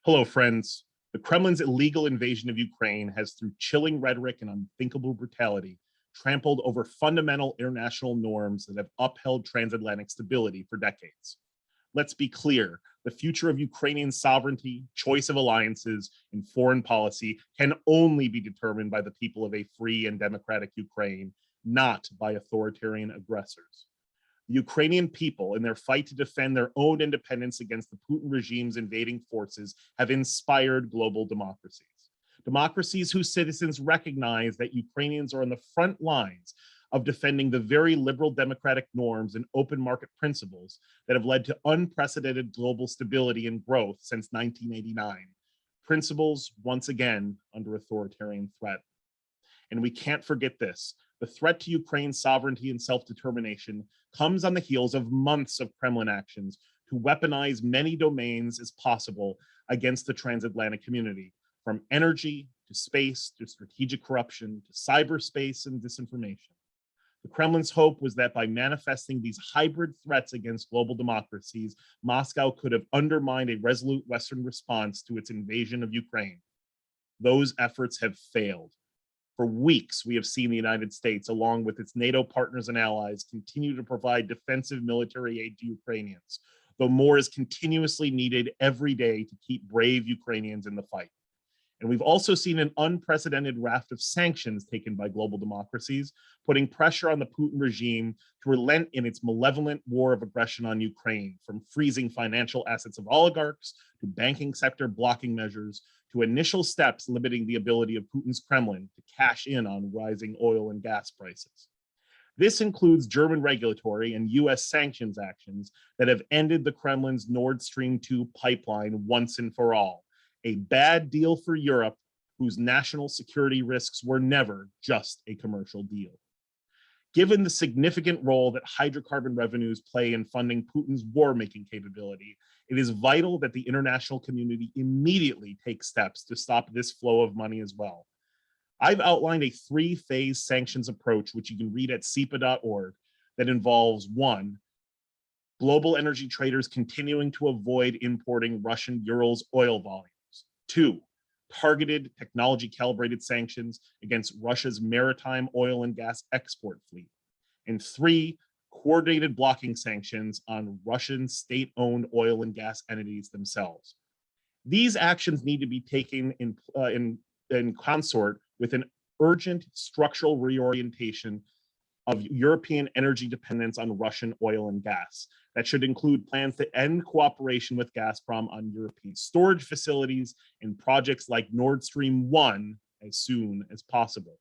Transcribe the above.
Hello, friends. The Kremlin's illegal invasion of Ukraine has, through chilling rhetoric and unthinkable brutality, trampled over fundamental international norms that have upheld transatlantic stability for decades. Let's be clear, the future of Ukrainian sovereignty, choice of alliances, and foreign policy can only be determined by the people of a free and democratic Ukraine, not by authoritarian aggressors. The Ukrainian people, in their fight to defend their own independence against the Putin regime's invading forces, have inspired global democracies. Democracies whose citizens recognize that Ukrainians are on the front lines of defending the very liberal democratic norms and open market principles that have led to unprecedented global stability and growth since 1989. Principles, once again, under authoritarian threat. And we can't forget this. The threat to Ukraine's sovereignty and self-determination comes on the heels of months of Kremlin actions to weaponize many domains as possible against the transatlantic community, from energy to space to strategic corruption to cyberspace and disinformation. The Kremlin's hope was that by manifesting these hybrid threats against global democracies, Moscow could have undermined a resolute Western response to its invasion of Ukraine. Those efforts have failed. For weeks, we have seen the United States, along with its NATO partners and allies, continue to provide defensive military aid to Ukrainians, though more is continuously needed every day to keep brave Ukrainians in the fight. And we've also seen an unprecedented raft of sanctions taken by global democracies, putting pressure on the Putin regime to relent in its malevolent war of aggression on Ukraine, from freezing financial assets of oligarchs to banking sector blocking measures, to initial steps limiting the ability of Putin's Kremlin to cash in on rising oil and gas prices. This includes German regulatory and US sanctions actions that have ended the Kremlin's Nord Stream 2 pipeline once and for all, a bad deal for Europe, whose national security risks were never just a commercial deal. Given the significant role that hydrocarbon revenues play in funding Putin's war-making capability, it is vital that the international community immediately take steps to stop this flow of money as well. I've outlined a three-phase sanctions approach, which you can read at SIPA.org, that involves: one, global energy traders continuing to avoid importing Russian Urals oil volumes; two, targeted technology-calibrated sanctions against Russia's maritime oil and gas export fleet; and three, coordinated blocking sanctions on Russian state-owned oil and gas entities themselves. These actions need to be taken in consort with an urgent structural reorientation of European energy dependence on Russian oil and gas. That should include plans to end cooperation with Gazprom on European storage facilities and projects like Nord Stream 1 as soon as possible.